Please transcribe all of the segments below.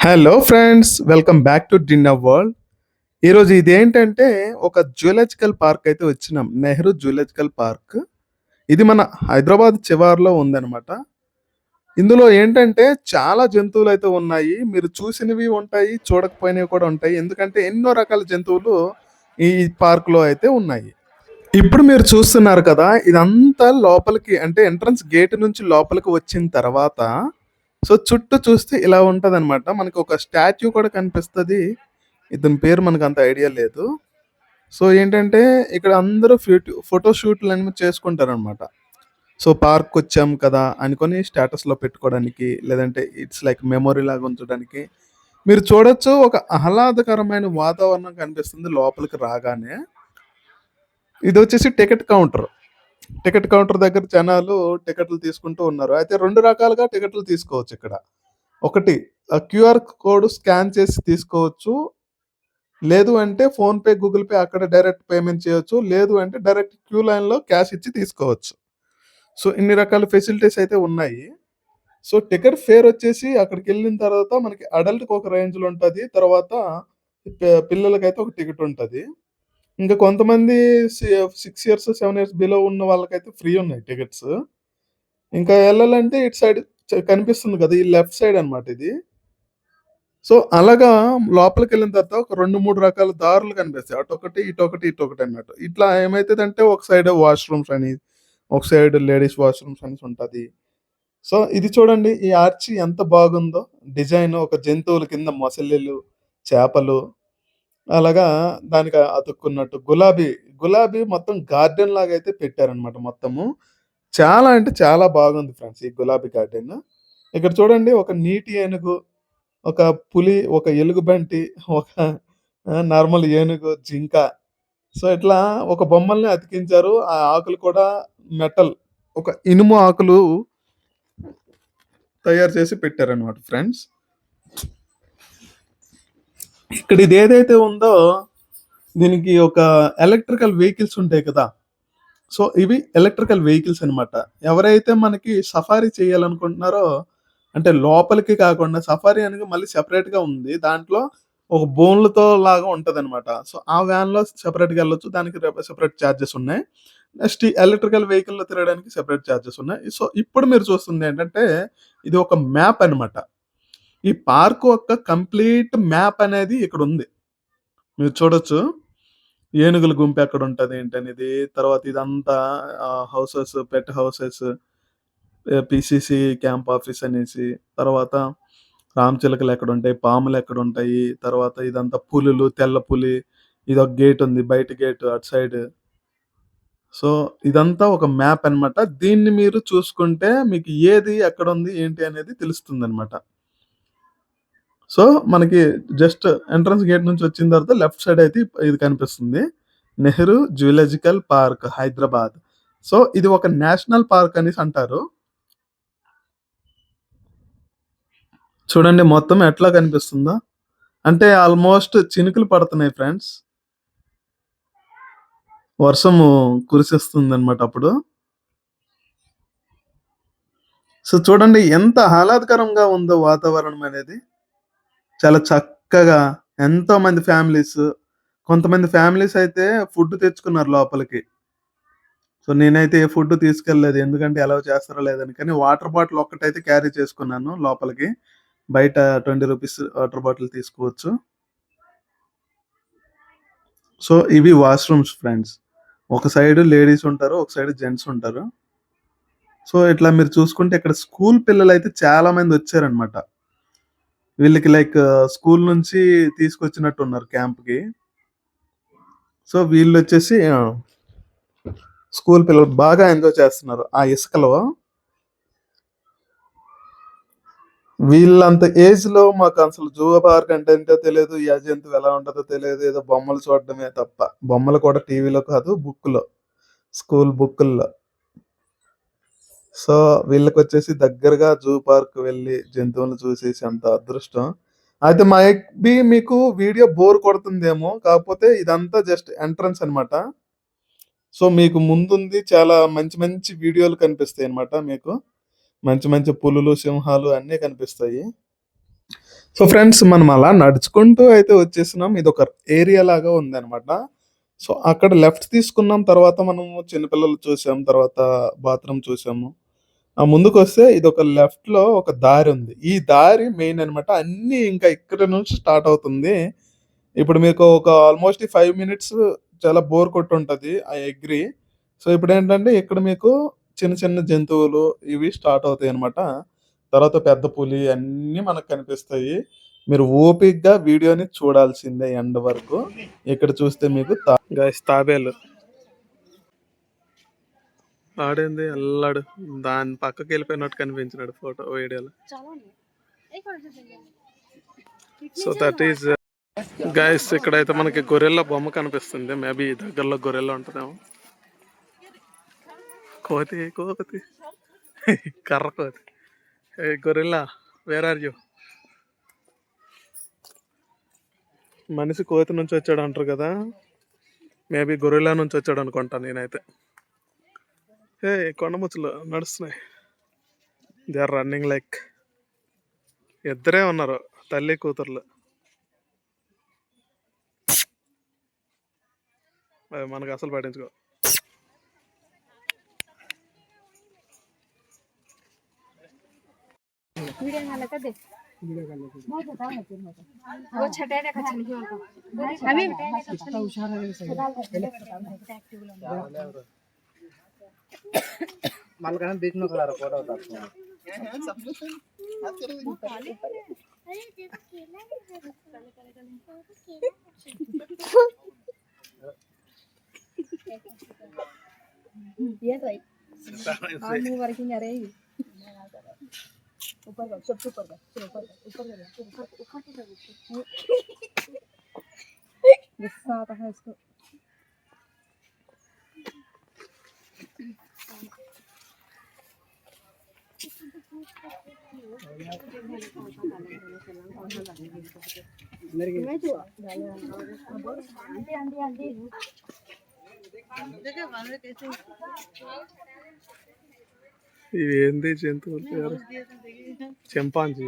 Hello friends, welcome back to dinner world. ఈరోజు ఇదేంటంటే ఒక జూలాజికల్ పార్క్ అయితే వచ్చినాం. Nehru zoological park. ఇది మన హైదరాబాద్ శివారులో ఉందనమాట. ఇందులో ఏంటంటే చాలా జంతువులైతే ఉన్నాయి. మీరు చూసినవి ఉంటాయి, చూడకపోయినవి కూడా ఉంటాయి. ఎందుకంటే ఎన్నో రకాల జంతువులు ఈ పార్క్‌లో అయితే ఉన్నాయి. ఇప్పుడు మీరు చూస్తున్నారు కదా! ఇదంతా లోపలికి అంటే ఎంట్రన్స్ గేట్ నుంచి లోపలికి వచ్చిన తర్వాత చుట్టూ చూస్తే ఇలా ఉంటదనమాట. మనకొక స్టాచ్యూ కూడా కనిపిస్తది. ఇతని పేరు మనకంత ఐడియా లేదు. ఏంటంటే ఇక్కడ అందరూ ఫోటో షూట్‌లనేవి చేసుకుంటారనమాట. పార్క్‌కొచ్చాం కదా! అనుకోని స్టేటస్‌లో పెట్టుకోవడానికి, లేదంటే ఇట్స్ లైక్ మెమరీ లాగా ఉంచడానికి. మీరు చూడొచ్చు, ఒక ఆహ్లాదకరమైన వాతావరణం కనిపిస్తుంది లోపలికి రాగానే. ఇదొచ్చేసి టికెట్ కౌంటర్. టికెట్ కౌంటర్ దగ్గర జనాలు టికెట్లు తీసుకుంటూ ఉన్నారు. అయితే 2 రకాలుగా టికెట్లు తీసుకోవచ్చిక్కడ. ఒకటి క్యూఆర్ కోడ్ స్కాన్ చేసి తీసుకోవచ్చు. లేదు అంటే ఫోన్‌పే, గూగుల్ పే అక్కడ డైరెక్ట్ పేమెంట్ చేయొచ్చు. లేదు అంటే డైరెక్ట్ క్యూ లైన్‌లో క్యాష్ ఇచ్చి తీసుకోవచ్చు. ఇన్ని రకాల ఫెసిలిటీస్ అయితే ఉన్నాయి. టికెట్ ఫేర్ వచ్చేసి అక్కడికెళ్ళిన తర్వాత మనకి అడల్ట్‌కి ఒక రేంజ్‌లో ఉంటది. తర్వాత పిల్లలకైతే ఒక టికెట్ ఉంటది. ఇంకా కొంతమంది 6 ఇయర్స్, 7 ఇయర్స్ బిలో ఉన్న వాళ్ళకైతే ఫ్రీ ఉన్నాయి టికెట్స్. ఇంకా ఎళ్ళాలంటే ఇటు సైడ్ కనిపిస్తుంది కదా! ఈ లెఫ్ట్ సైడ్ అన్నమాట ఇది. అలాగా లోపలికెళ్ళిన తర్వాత ఒక 2, 3 రకాల దారులు కనిపిస్తాయి. అటొకటి, ఇటొకటి, ఇటొకటి అన్నట్టు. ఇట్లా ఏమైతదంటే ఒక సైడ్ వాష్‌రూమ్స్ అని, ఒక సైడ్ లేడీస్ వాష్‌రూమ్స్ అనేసి ఉంటది. ఇది చూడండి, ఈ ఆర్చ్ ఎంత బాగుందో. డిజైన్ ఒక జంతువుల కింద మొసలిలు, చేపలు అలాగా దానికి అతుక్కున్నట్టు గులాబీ మొత్తం గార్డెన్ లాగా అయితే పెట్టారన్నమాట మొత్తము. చాలా అంటే చాలా బాగుంది ఫ్రెండ్స్ ఈ గులాబీ గార్డెన్. ఇక్కడ చూడండి, ఒక నీటి ఏనుగు, ఒక పులి, ఒక ఎలుగుబంటి, ఒక నార్మల్ ఏనుగు, జింక. ఇట్లా ఒక బొమ్మల్ని అతికించారు. ఆ ఆకులు కూడా మెటల్, ఒక ఇనుము ఆకులు తయారు చేసి పెట్టారనమాట ఫ్రెండ్స్. ఇక్కడ ఇదేదైతే ఉందో దీనికి ఒక ఎలక్ట్రికల్ వెహికల్స్ ఉంటాయి కదా! ఇవి ఎలక్ట్రికల్ వెహికల్స్ అనమాట. ఎవరైతే మనకి సఫారీ చేయాలనుకుంటున్నారో, అంటే లోపలికి కాకుండా సఫారీ అనేది మళ్ళీ సెపరేట్‌గా ఉంది. దాంట్లో ఒక బోన్‌లతో లాగా ఉంటదనమాట. ఆ వ్యాన్‌లో సెపరేట్‌గా ఎళ్ళొచ్చు. దానికి సెపరేట్ చార్జెస్ ఉన్నాయి. నెక్స్ట్ ఈ ఎలక్ట్రికల్ వెహికల్‌లో తిరగడానికి సెపరేట్ చార్జెస్ ఉన్నాయి. ఇప్పుడు మీరు చూస్తుందేంటంటే ఇది ఒక మ్యాప్ అనమాట. ఈ పార్క్ యొక్క కంప్లీట్ మ్యాప్ అనేది ఇక్కడుంది. మీరు చూడొచ్చు. ఏనుగుల గుంపు ఎక్కడుంటది ఏంటనేది. తర్వాత ఇదంతా హౌసెస్, పెట్ హౌసెస్, పీసీసీ క్యాంప్ ఆఫీస్ అనేసి, తర్వాత రామచిలకలెక్కడుంటాయి, పాములెక్కడుంటాయి, తర్వాత ఇదంతా పులులు, తెల్ల పులి, ఇదొక గేటుంది. బయట గేటు అటు సైడ్. ఇదంతా ఒక మ్యాప్ అనమాట. దీన్ని మీరు చూసుకుంటే మీకు ఏది ఎక్కడుంది, ఏంటి అనేది తెలుస్తుందనమాట. మనకి జస్ట్ ఎంట్రన్స్ గేట్ నుంచి వచ్చిన తర్వాత లెఫ్ట్ సైడ్ అయితే ఇది కనిపిస్తుంది. Nehru zoological park Hyderabad. ఇది ఒక నేషనల్ పార్క్ అనేసి అంటారు. చూడండి మొత్తం ఎట్లా కనిపిస్తుందో. అంటే ఆల్‌మోస్ట్ చినుకులు పడుతున్నాయి ఫ్రెండ్స్. వర్షము కురిసేస్తుందన్నమాట అప్పుడు. చూడండి ఎంత ఆహ్లాదకరంగా ఉందో వాతావరణం అనేది. చాలా చక్కగా ఎంతోమంది ఫ్యామిలీస్, కొంతమంది ఫ్యామిలీస్ అయితే ఫుడ్ తెచ్చుకున్నారు లోపలికి. నేనైతే ఏ ఫుడ్ తీసుకెళ్ళలేదు. ఎందుకంటే అలౌ చేస్తారో లేదని. కానీ వాటర్ బాటిల్ ఒక్కటైతే క్యారీ చేసుకున్నాను లోపలికి. బయట రూ. 20 వాటర్ బాటిల్ తీసుకోవచ్చు. ఇవి వాష్‌రూమ్స్ ఫ్రెండ్స్. ఒక సైడ్ లేడీస్ ఉంటారు. ఒక సైడ్ జెంట్స్ ఉంటారు. ఇట్లా మీరు చూసుకుంటే ఇక్కడ స్కూల్ పిల్లలైతే చాలా మందొచ్చారనమాట. వీళ్ళకి లైక్ స్కూల్ నుంచి తీసుకొచ్చినట్టున్నారు క్యాంప్‌కి. వీళ్ళొచ్చేసి స్కూల్ పిల్లలు బాగా ఎంజాయ్ చేస్తున్నారు ఆ ఇసుకలో. వీళ్ళంత ఏజ్‌లో మాకసలు జూ పార్క్ అంటే ఏంటో తెలీదు. ఏ జంతువు ఎలా ఉంటదో తెలీదు. ఏదో బొమ్మలు చూడడమే తప్ప. బొమ్మలు కూడా టీవీలో కాదు, బుక్‌లో. స్కూల్ బుక్కుల్లో. సో, వీళ్ళకొచ్చేసి దగ్గరగా జూ పార్క్ వెళ్లి జంతువులను చూసేసేంత అదృష్టం. అయితే మైట్‌బీ మీకు వీడియో బోర్ కొడుతుందేమో. కాకపోతే ఇదంతా జస్ట్ ఎంట్రన్స్ అన్నమాట. మీకు ముందుంది చాలా మంచి మంచి వీడియోలు కనిపిస్తాయన్నమాట మీకు. మంచి మంచి పులులు, సింహాలు అన్నీ కనిపిస్తాయి. సో ఫ్రెండ్స్ మనం అలా నడుచుకుంటూ అయితే వచ్చేసినాం. ఇదొక ఏరియా లాగా ఉందనమాట. సో అక్కడ లెఫ్ట్ తీసుకున్నాం. తర్వాత మనము చిన్నపిల్లలు చూసాం. తర్వాత బాత్రూమ్ చూసాము. ముందుకొస్తే ఇదొక లెఫ్ట్‌లో ఒక దారుంది. ఈ దారి మెయిన్ అనమాట. అన్నీ ఇంకా ఇక్కడ నుంచి స్టార్ట్ అవుతుంది. ఇప్పుడు మీకు ఒక ఆల్‌మోస్ట్ 5 మినిట్స్ చాలా బోర్ కొట్టుంటది. I agree. సో ఇప్పుడేంటంటే ఇక్కడ మీకు చిన్న చిన్న జంతువులు ఇవి స్టార్ట్ అవుతాయనమాట. తర్వాత పెద్ద పులి అన్నీ మనకు కనిపిస్తాయి. మీరు ఓపికగా వీడియోని చూడాల్సిందే ఎండ్ వరకు. ఇక్కడ చూస్తే మీకు గైస్ తాబేలు. ఆడేంది అల్లాడు. దాని పక్కకెళ్ళిపోయినట్టు కనిపించినాడు ఫోటో వీడియోలో. సో దట్ ఈస్ గైస్ ఇక్కడైతే మనకి గొరెల్లా బొమ్మ కనిపిస్తుంది. మేబీ దగ్గరలో గొరెల్లా ఉంటుందేమో. కోతి కోతి కర్ర కోతి. Gorilla where are you? మనిషి కోతి నుంచి వచ్చాడు అంటారు కదా, మేబీ గొరెల్లా నుంచి వచ్చాడు అనుకుంటా నేనైతే. కొండముచ్చులు నడుస్తున్నాయి. They are running like. ఇద్దరే ఉన్నారు తల్లి కూతుర్లు. మనకు అసలు పట్టించుకో. मलकान बीच में खड़ा फोटो उतार ये तो और मुंह वर्किंग आ रही ऊपर कर सब ऊपर कर ऊपर गुस्सा आता है इसको ఇది ఏంది జంతువుల పేరు? చింపాంజీ.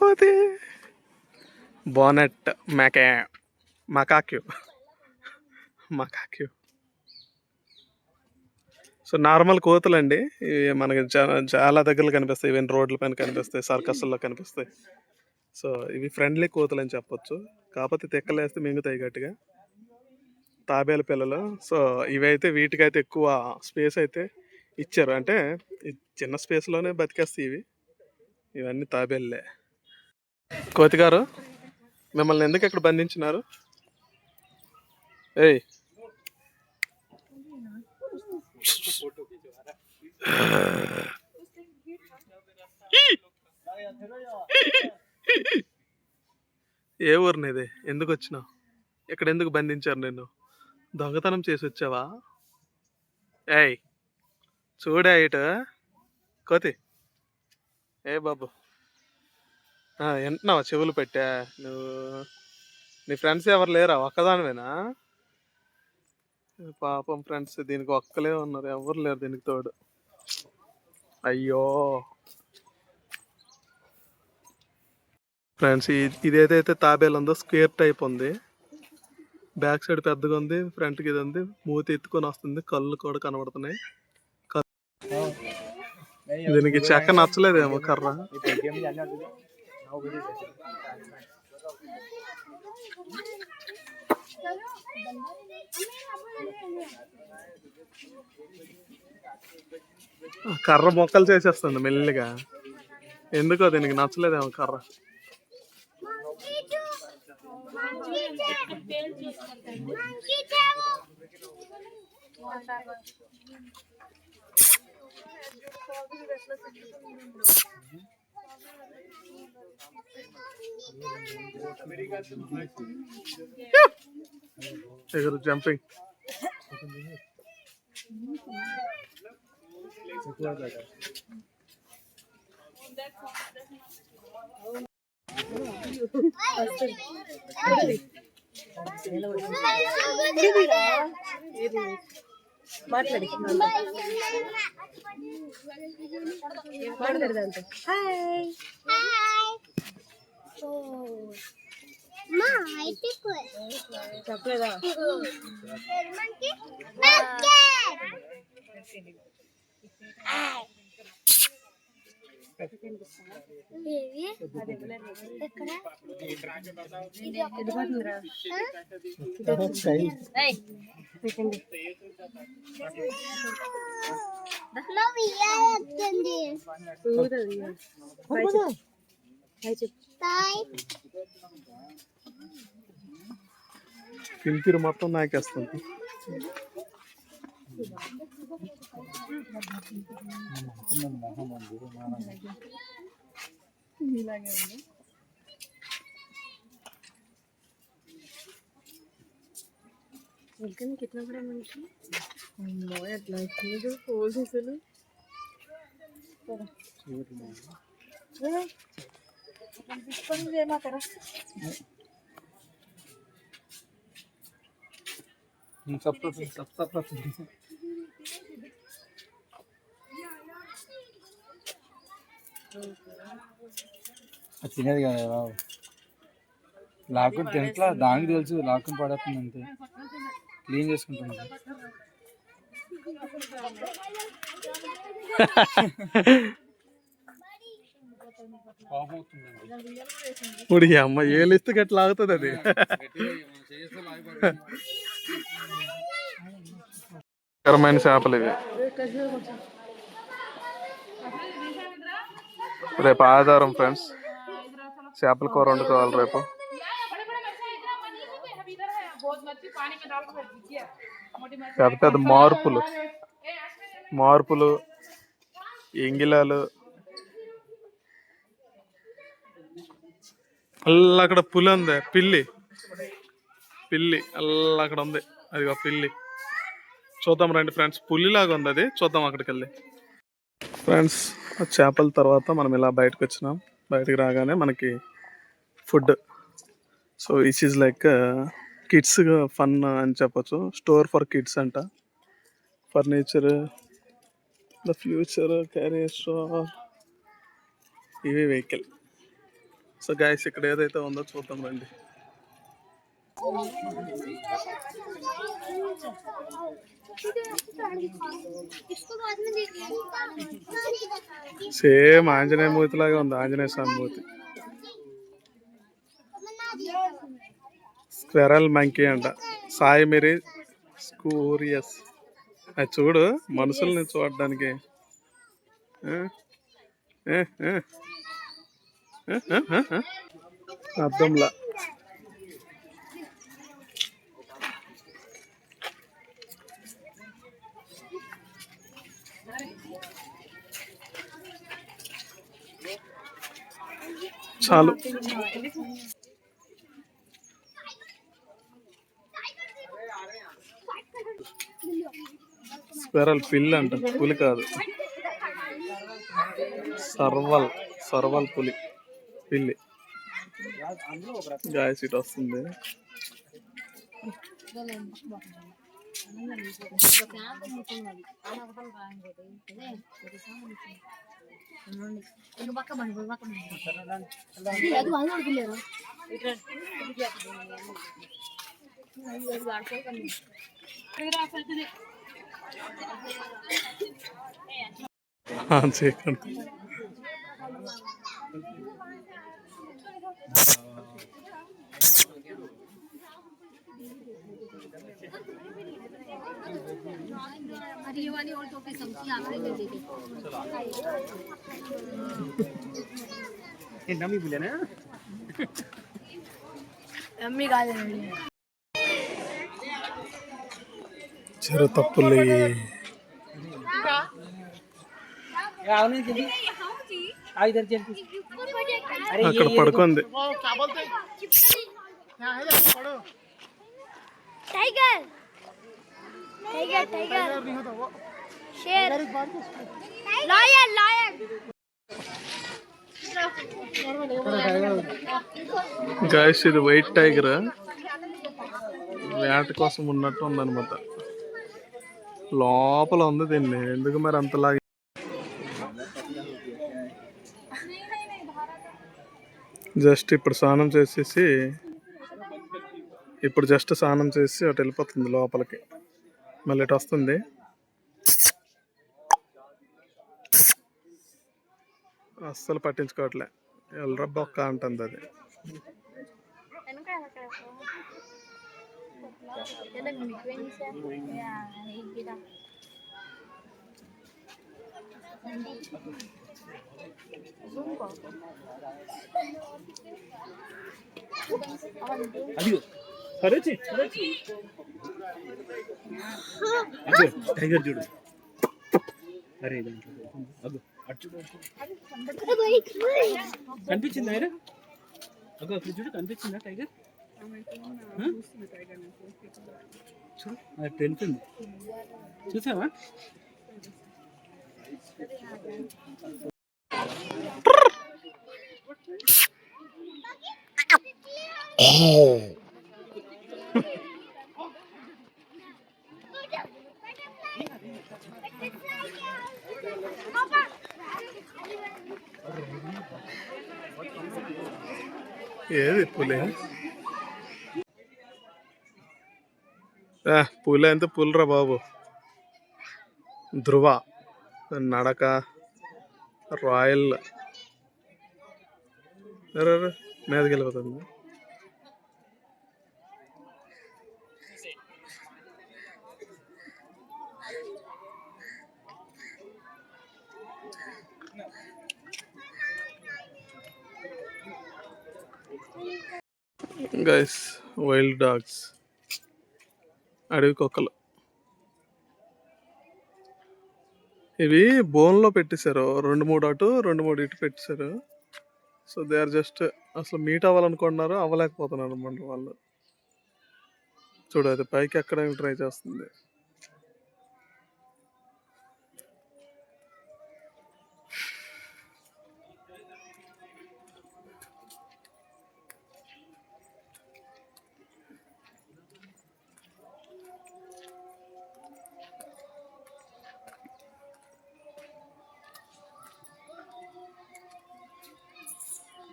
కోతి. Bonnet macaque. సో నార్మల్ కోతులండి. ఇవి మనకి చాలా దగ్గరలో కనిపిస్తాయి. ఈవెన్ రోడ్ల పైన కనిపిస్తాయి, సర్కస్ల్లో కనిపిస్తాయి. సో ఇవి ఫ్రెండ్లీ కోతులు అని చెప్పొచ్చు. కాకపోతే తెక్కలేస్తే మింగుతాయి గట్టిగా. తాబేల పిల్లలు. సో ఇవైతే వీటికైతే ఎక్కువ స్పేస్ అయితే ఇచ్చారు. అంటే చిన్న స్పేస్లోనే బతికేస్తాయి ఇవి. ఇవన్నీ తాబేళ్ళే. కోతి గారు, మిమ్మల్ని ఎందుకు ఇక్కడ బంధించినారు? ఏయ్ ఏ ఊరినిది? ఎందుకు వచ్చినావు? ఇక్కడ ఎందుకు బంధించారు నిన్ను? దొంగతనం చేసి వచ్చావా? ఏయ్ చూడా ఇటు కోతి. ఏ బాబు వింటున్నావా? చెవులు పెట్టా నువ్వు? నీ ఫ్రెండ్స్ ఎవరు లేరా? ఒక్కదానివేనా? పాపం ఫ్రెండ్స్ దీనికి ఒక్కలే ఉన్నారు, ఎవరు లేరు దీనికి తోడు. అయ్యో ఫ్రెండ్స్, ఇదేదైతే తాబేలు ఉందో స్క్వేర్ టైప్ ఉంది. బ్యాక్ సైడ్ పెద్దగా ఉంది, ఫ్రంట్కి ఇది ఉంది. మూతి ఎత్తుకొని వస్తుంది, కళ్ళు కూడా కనబడుతున్నాయి. దీనికి చెక్క నచ్చలేదేమో కర్ర. కర్ర మొక్కలు చేసేస్తుంది మెల్లిగా. ఎందుకో దీనికి నచ్చలేదేమో కర్ర. జంపింగ్. మాట్లాడి మాట్లాడదంటే హాయ్ చెప్పలేదా పిలిపిరు మొత్తం నాకేస్తుంది. ఇలాగే ఉంది. వెల్కమ్ కిतना बड़ा మనకి అమ్మో ఎట్లా వచ్చింది పోజ్ అసలు తీసుకొని ఏమాకరా తినేది కదా బాబు, లాక్కుని తినట్లా, దానికి తెలుసు లాక్కుని పడేస్తుంది అంతే, క్లీన్ చేసుకుంటుంది. ఇప్పుడు ఈ అమ్మ ఏలిస్తే గట్లా ఆగుతుంది అది. కరమైన చేపలు ఇవి. రేపు ఆదివారం ఫ్రెండ్స్, చేపల కూర వండుకోవాలి రేపు. పెద్ద పెద్ద మార్పులు ఎంగిలాలు. అల్ల అక్కడ పులి ఉంది, పిల్లి అల్ల అక్కడ ఉంది, అది పిల్లి. చూద్దాం రండి ఫ్రెండ్స్, పులిలాగా ఉంది అది, చూద్దాం అక్కడికి వెళ్ళి. ఫ్రెండ్స్ చేపల తర్వాత మనం ఇలా బయటకు వచ్చినాం. బయటకు రాగానే మనకి food. So is is like kids fun అని చెప్పొచ్చు. స్టోర్ ఫర్ కిడ్స్ అంట. Furniture, the future, carrier store, ఇవి వెహికల్. సో గైస్ ఇక్కడ ఏదైతే ఉందో చూద్దాం రండి. సేమ్ ఆంజనేయ మూర్తి లాగా ఉంది, ఆంజనేయ స్వామి మూర్తి. స్క్వెరల్ మంకీ అంట, సాయి మెరీ స్కూరియస్. అది చూడు, మనుషుల్ని చూడడానికి అర్థంలా. చాలు. స్క్వెరల్ పిల్లి అంట, పులి కాదు. సర్వల్ పిల్లి. గాయస్ ఇటు వస్తుంది. చేయకండి. చిరుతపులి అక్కడ పడుకుంది. टाइगर टाइगर टाइगर शेर लायन लायन గాయస్ ఇది వైట్ టైగర్, వేట కోసం ఉన్నట్టు ఉందన్నమాట. లోపల ఉంది దీన్ని ఎందుకు మరి అంతలా. జస్ట్ ఇప్పుడు స్నానం చేసేసి అటు వెళ్ళిపోతుంది లోపలికి, మళ్ళీ ఇటు వస్తుంది. అస్సలు పట్టించుకోవట్లే, ఎల్లర బొక్క అంటుంది అది. టైగర్ చూడు. అరే కనిపించిందా ఆయన? అక్కడ చూడు, కనిపించిందా టైగర్? చూడు అది తెలుస్తుంది, చూసావా? ఏది పులి? పులి అంటే పులిరా బాబు. ధ్రువ నడక రాయల్ మీదకి వెళ్ళిపోతుంది. గైస్, వైల్డ్ డాగ్స్, అడవి కుక్కలు. ఇవి బోన్లో పెట్టేశారు, 2-3 అటు 2-3 ఇటు పెట్టేశారు. సో దే ఆర్ జస్ట్ అసలు మీట్ అవ్వాలనుకుంటున్నారు, అవ్వలేకపోతున్నారు అన్నమాట వాళ్ళు. చూడు అది పైకి ఎక్కడానికి ట్రై చేస్తుంది.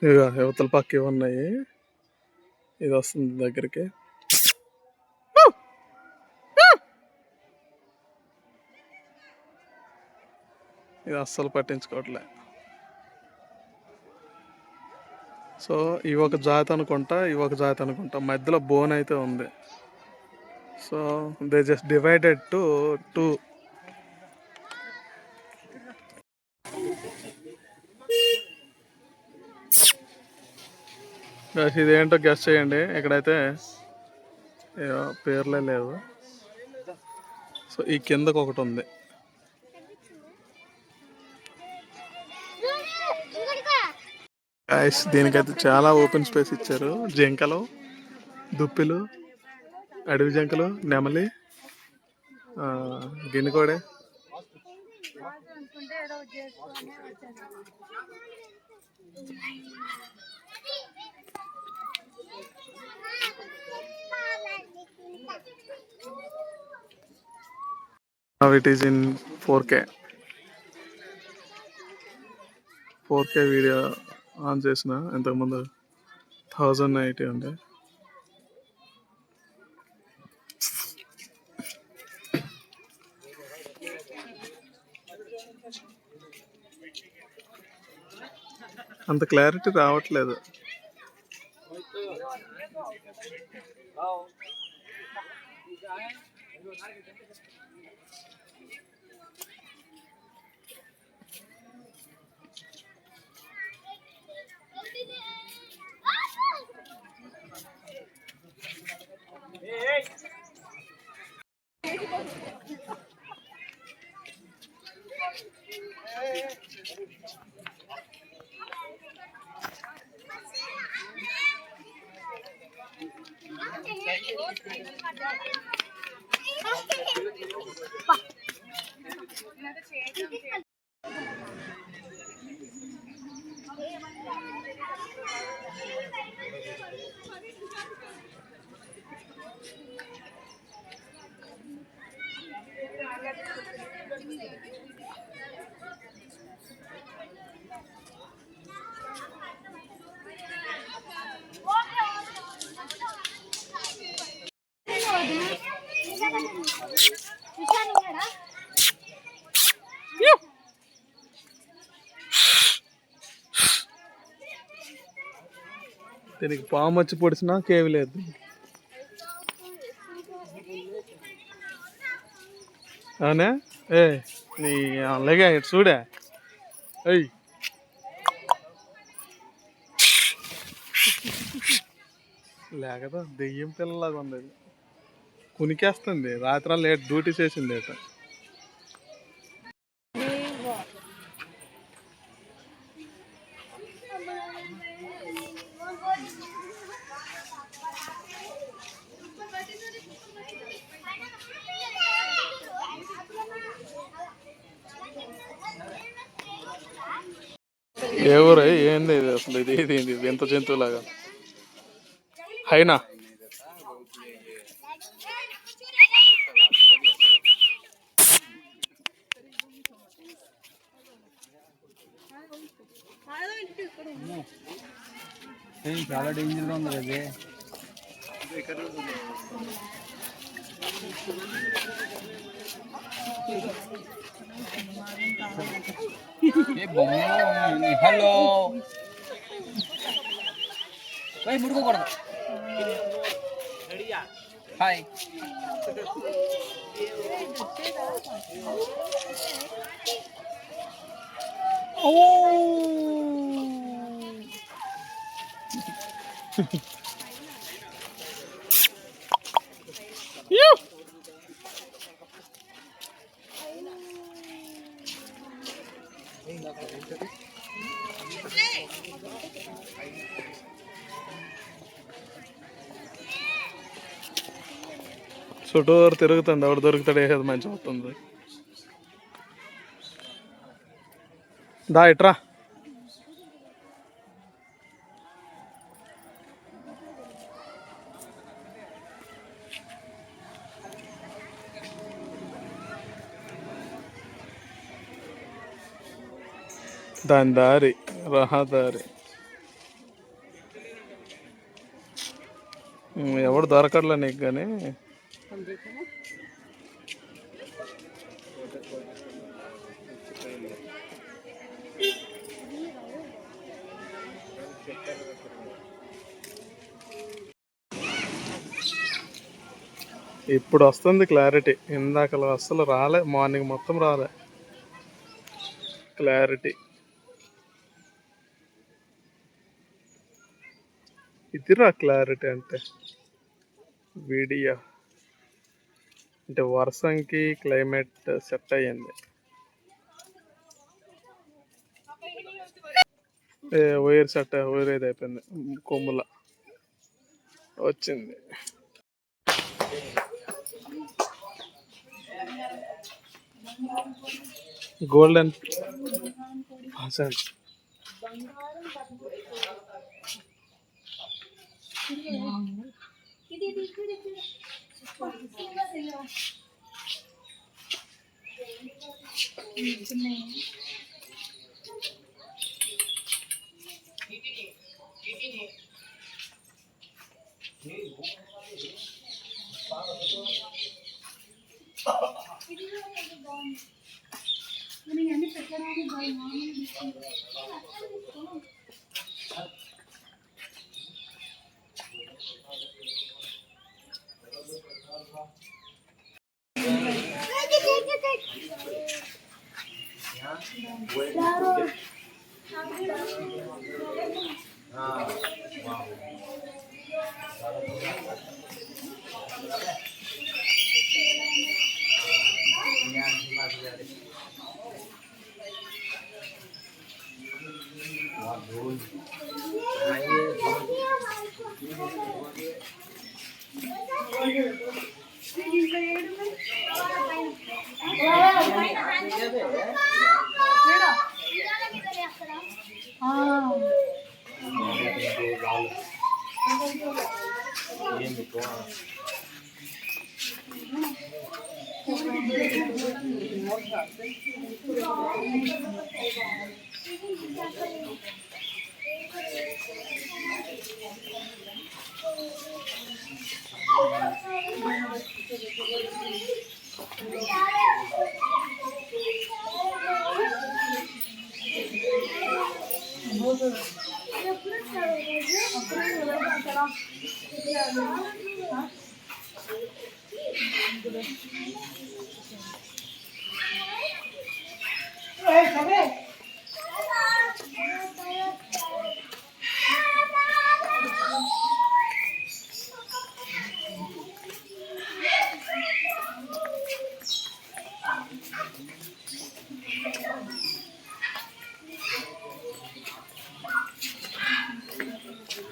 ఇక యువతల పక్క ఇవి ఉన్నాయి, ఇది వస్తుంది దగ్గరికి. ఇది అస్సలు పట్టించుకోవట్లే. సో ఇవి ఒక జాతి అనుకుంటా, మధ్యలో బోన్ అయితే ఉంది. So they just divided to 2. ఇదేంటో గెస్ చేయండి. ఇక్కడైతే పేర్లే లేవు. సో ఈ కిందకు ఒకటి ఉంది. దీనికైతే చాలా ఓపెన్ స్పేస్ ఇచ్చారు. జింకలు, దుప్పిలు, అడవి జింకలు, నెమలి, గిన్నెకోడే. Now it is in 4K video on చేసిన. ఇంతకుముందు 1080 ఉండే. అంత క్లారిటీ రావట్లేదు. దీనికి పాము వచ్చి పొడిచినా కేవి లేదు. అవునా? ఏ నీ అలాగే ఇటు చూడే. అయ్యి లేకదా దెయ్యం పిల్లలాగా ఉంది. కునికేస్తుంది. రాత్రి లేట్ డ్యూటీ చేసింది అట. ఏ ఊరు ఏంది ఇది అసలు? ఇది వింత జంతువులాగా. హైనా చాలా డేంజర్గా ఉంది అది. హలో ముడుకోకూడదు. హాయ్ చుట్టూరు తిరుగుతుంది. ఎవడు దొరుకుతాడు వేసేది మంచి అవుతుంది. దా ఇట్రా. దాని దారి రహదారి. ఎవడు దొరకట్లే నీకు కానీ. ఇప్పుడు వస్తుంది క్లారిటీ. ఇందాక అసలు రాలే. మార్నింగ్ మొత్తం రాలే క్లారిటీ. ఇదిరా క్లారిటీ అంటే. వీడియో అంటే వర్షంకి క్లైమేట్ సెట్ అయ్యింది. వైర్ సెట్ వైర్ ఇది అయిపోయింది. కొమ్ముల వచ్చింది. Golden percent.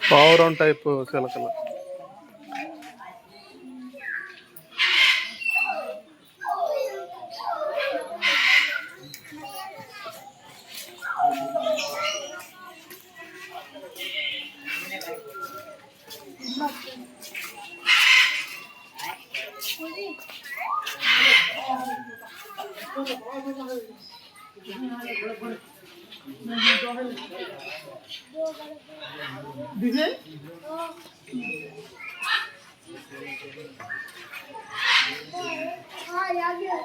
పావురం టైప్ చిలకలు. हाँ याद है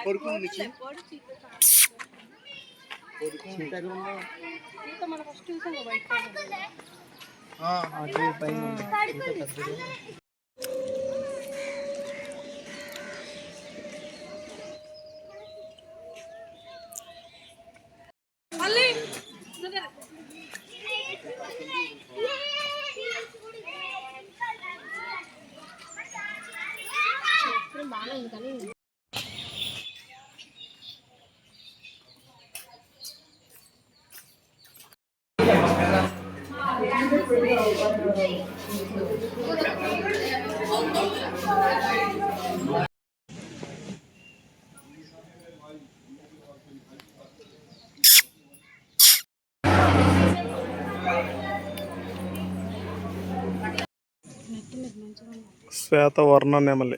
పడుకుంది. శ్వేతవర్ణ నెమలి.